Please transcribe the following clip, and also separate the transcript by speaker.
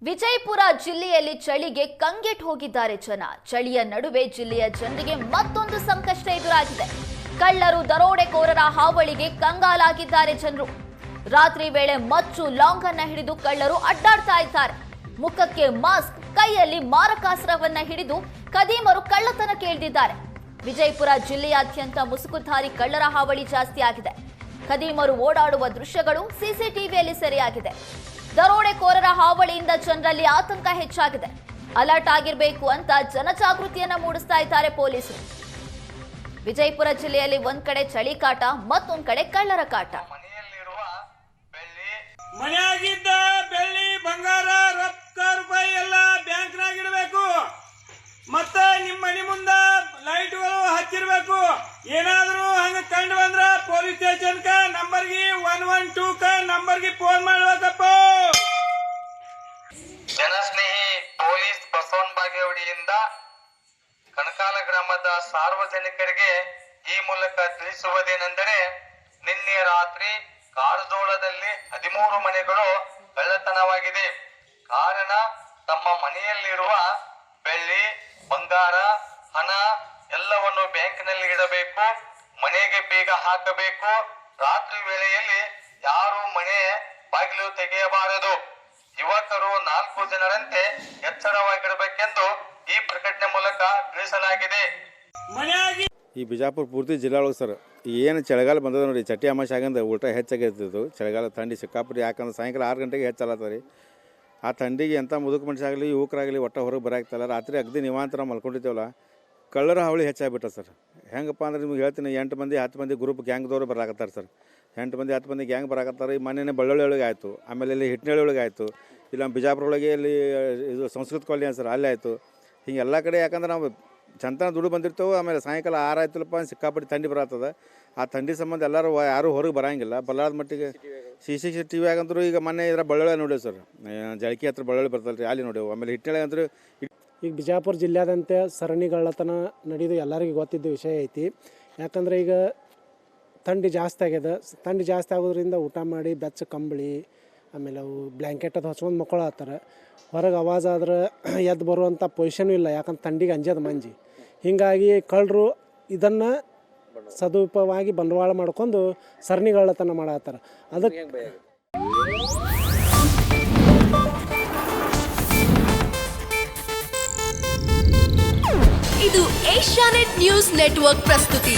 Speaker 1: ವಿಜಯಪುರ ಜಿಲ್ಲೆಯಲ್ಲಿ ಚಳಿಗೆ ಕಂಗೆಟ್ಟು ಹೋಗಿದ್ದಾರೆ ಜನ. ಚಳಿಯ ನಡುವೆ ಜಿಲ್ಲೆಯ ಜನರಿಗೆ ಮತ್ತೊಂದು ಸಂಕಷ್ಟ ಎದುರಾಗಿದೆ. ಕಳ್ಳರು ದರೋಡೆಕೋರರ ಹಾವಳಿಗೆ ಕಂಗಾಲಾಗಿದ್ದಾರೆ ಜನರು. ರಾತ್ರಿ ವೇಳೆ ಮಚ್ಚು ಲಾಂಗ್ ಅನ್ನ ಹಿಡಿದು ಕಳ್ಳರು ಅಡ್ಡಾಡ್ತಾ ಇದ್ದಾರೆ. ಮುಖಕ್ಕೆ ಮಾಸ್ಕ್, ಕೈಯಲ್ಲಿ ಮಾರಕಾಸ್ತ್ರವನ್ನ ಹಿಡಿದು ಖದೀಮರು ಕಳ್ಳತನ ಕೇಳಿದ್ದಾರೆ. ವಿಜಯಪುರ ಜಿಲ್ಲೆಯಾದ್ಯಂತ ಮುಸುಕುಧಾರಿ ಕಳ್ಳರ ಹಾವಳಿ ಜಾಸ್ತಿ ಆಗಿದೆ. ಖದೀಮರು ಓಡಾಡುವ ದೃಶ್ಯಗಳು ಸಿಸಿಟಿವಿಯಲ್ಲಿ ಸೆರೆಯಾಗಿದೆ. ದರೋಡೆಕೋರರ ಹಾವಳಿಯಿಂದ ಜನರಲ್ಲಿ ಆತಂಕ ಹೆಚ್ಚಾಗಿದೆ. ಅಲರ್ಟ್ ಆಗಿರಬೇಕು ಅಂತ ಜನಜಾಗೃತಿಯನ್ನ ಮೂಡಿಸ್ತಾ ಇದ್ದಾರೆ ಪೊಲೀಸರು. ವಿಜಯಪುರ ಜಿಲ್ಲೆಯಲ್ಲಿ ಒಂದ್ ಕಡೆ ಚಳಿ ಕಾಟ, ಮತ್ತೊಂದ್ ಕಡೆ ಕಳ್ಳರ ಕಾಟ.
Speaker 2: ಮನೆಯಾಗಿದ್ದ ಬೆಳ್ಳಿ ಬಂಗಾರ ರೊಕ್ಕ ರೂಪಾಯಿ ಎಲ್ಲ ಬ್ಯಾಂಕ್ನಾಗ ಇಡಬೇಕು. ಮತ್ತ ನಿಮ್ಮ ಮನೆ ಮುಂದ ಲೈಟ್ಗಳು ಹಚ್ಚಿರ್ಬೇಕು. ಏನಾದ್ರೂ ಹಂಗ ಕಂಡು ಬಂದ್ರ ಪೊಲೀಸ್ ಸ್ಟೇಷನ್ ನಂಬರ್ಗೆ 112 ನಂಬರ್ಗೆ ಫೋನ್ ಮಾಡ್ಬೇಕಪ್ಪ.
Speaker 3: ಜನಸ್ನೇಹಿ ಪೊಲೀಸ್ ಬಸವನ ಬಾಗೇವಾಡಿಯಿಂದ ಕಣಕಾಲ ಗ್ರಾಮದ ಸಾರ್ವಜನಿಕರಿಗೆ ಈ ಮೂಲಕ ತಿಳಿಸುವುದೇನೆಂದರೆ, ನಿನ್ನೆ ರಾತ್ರಿ ಕಾರಜೋಳದಲ್ಲಿ 13 ಮನೆಗಳು ಕಳ್ಳತನವಾಗಿದೆ. ಕಾರಣ, ತಮ್ಮ ಮನೆಯಲ್ಲಿರುವ ಬೆಳ್ಳಿ, ಬಂಗಾರ, ಹಣ ಎಲ್ಲವನ್ನು ಬ್ಯಾಂಕ್ನಲ್ಲಿ ಇಡಬೇಕು. ಮನೆಗೆ ಬೀಗ ಹಾಕಬೇಕು. ರಾತ್ರಿ ವೇಳೆಯಲ್ಲಿ ಯಾರು ಮನೆ ಬಾಗಿಲು ತೆಗೆಯಬಾರದು. ಯುವಕರು 4 ಜನರಂತೆ ಎಚ್ಚರವಾಗಿರಬೇಕೆಂದು ಈ ಪ್ರಕಟಣೆ ಮೂಲಕ ತಿಳಿಸಲಾಗಿದೆ.
Speaker 4: ಈ ಬಿಜಾಪುರ ಪೂರ್ತಿ ಜಿಲ್ಲಾ ಒಳಗೆ ಸರ್ ಏನು ಚಳಿಗಾಲ ಬಂದದ ನೋಡಿ, ಚಟ್ಟಿ ಅಮಾಶೆ ಆಗಂದ ಊಟ ಹೆಚ್ಚಾಗಿರ್ತಿತ್ತು. ಚಳಿಗಾಲ ಥಂಡಿ ಸಿಕ್ಕಾಪುರಿ, ಯಾಕಂದ್ರೆ ಸಾಯಂಕಾಲ 6 ಗಂಟೆಗೆ ಹೆಚ್ಚಾಲತ್ತ ರೀ. ಆ ಥಂಡಿಗೆ ಎಂಥ ಮುದುಕ ಮನುಷ್ಯ ಆಗಲಿ ಯುವಕರಾಗಲಿ ಒಟ್ಟ ಹೊರಗೆ ಬರಾಕ್ತಲ್ಲ. ರಾತ್ರಿ ಅಗದಿ ನಿವಾಂತರ ಮಲ್ಕೊಂಡಿದ್ದೇವಲ್ಲ, ಕಳ್ಳರ ಹಾವಳಿ ಹೆಚ್ಚಾಗ್ಬಿಟ್ಟ ಸರ್. ಹೆಂಗಪ್ಪ ಅಂದ್ರೆ ನಿಮ್ಗೆ ಹೇಳ್ತೀನಿ, 8 ಮಂದಿ 10 ಮಂದಿ ಗ್ರೂಪ್ ಗ್ಯಾಂಗ್ದವ್ರು ಬರಾಕತ್ತಾರೆ ಸರ್. 8 ಮಂದಿ 10 ಮಂದಿ ಗ್ಯಾಂಗ್ ಬರಾಕತ್ತಾರೆ. ಈ ಮನೆಯೇ ಬಳ್ಳೊಳ್ಳಿ ಒಳಗೆ ಆಯಿತು, ಆಮೇಲೆ ಇಲ್ಲಿ ಹಿಟ್ನಳ್ಳಿ ಒಳಗೆ ಆಯಿತು, ಇಲ್ಲ ಬಿಜಾಪುರ ಒಳಗೆ ಇಲ್ಲಿ ಇದು ಸಂಸ್ಕೃತ ಕಾಲನಿ ಸರ್ ಅಲ್ಲಿ ಆಯಿತು. ಹಿಂಗೆ ಎಲ್ಲ ಕಡೆ, ಯಾಕಂದ್ರೆ ನಾವು ಚಂತನ ದುಡ್ಡು ಬಂದಿರ್ತೇವೆ. ಆಮೇಲೆ ಸಾಯಂಕಾಲ 6 ಆಯ್ತಲ್ಲಪ್ಪ, ಸಿಕ್ಕಾಪಟ್ಟಿ ಥಂಡಿ ಬರತ್ತದ. ಆ ಥಂಡಿ ಸಂಬಂಧ ಎಲ್ಲರೂ ಯಾರೂ ಹೊರಗೆ ಬರೋಂಗಿಲ್ಲ. ಬಲ್ಲಾದ ಮಟ್ಟಿಗೆ CCTV ಆಗಂತರೂ ಈಗ ಮೊನ್ನೆ ಇದರ ಬಳ್ಳೊಳ್ಳಿ ನೋಡೇವು ಸರ್, ಜಳಕಿ ಹತ್ರ ಬಳ್ಳೊಳ್ಳಿ ಬರ್ತಲ್ಲ ರೀ, ಅಲ್ಲಿ ನೋಡೇವು. ಆಮೇಲೆ ಹಿಟ್ಟಳೆ ಅಂತೂ
Speaker 5: ಈಗ ಬಿಜಾಪುರ ಜಿಲ್ಲೆಯಾದಂತೆ ಸರಣಿಗಳ್ಳತನ ನಡೆದು ಎಲ್ಲರಿಗೂ ಗೊತ್ತಿದ್ದ ವಿಷಯ ಐತಿ. ಯಾಕಂದರೆ ಈಗ ಥಂಡಿ ಜಾಸ್ತಿ ಆಗ್ಯದ. ಥಂಡಿ ಜಾಸ್ತಿ ಆಗೋದ್ರಿಂದ ಊಟ ಮಾಡಿ ಬೆಚ್ಚ ಕಂಬಳಿ, ಆಮೇಲೆ ಅವು ಬ್ಲ್ಯಾಂಕೆಟ್ ಅದು ಹೊಚ್ಕೊಂಡು ಮಕ್ಕಳಾಗ್ತಾರೆ. ಹೊರಗೆ ಆವಾಜ್ ಆದ್ರೆ ಎದ್ದು ಬರುವಂಥ ಪೊಸಿಷನೂ ಇಲ್ಲ, ಯಾಕಂದ್ರೆ ಥಂಡಿಗೆ ಅಂಜದ ಮಂಜಿ. ಹೀಗಾಗಿ ಕಳ್ಳರು ಇದನ್ನು ಸದುಪಯೋಗವಾಗಿ ಬಂಡವಾಳ ಮಾಡ್ಕೊಂಡು ಸರಣಿಗಳ್ಳತನ ಮಾಡತ್ತಾರ. ಅದಕ್ಕೆ
Speaker 6: ಇದು ಏಷ್ಯಾನೆಟ್ ನ್ಯೂಸ್ ನೆಟ್ವರ್ಕ್ ಪ್ರಸ್ತುತಿ.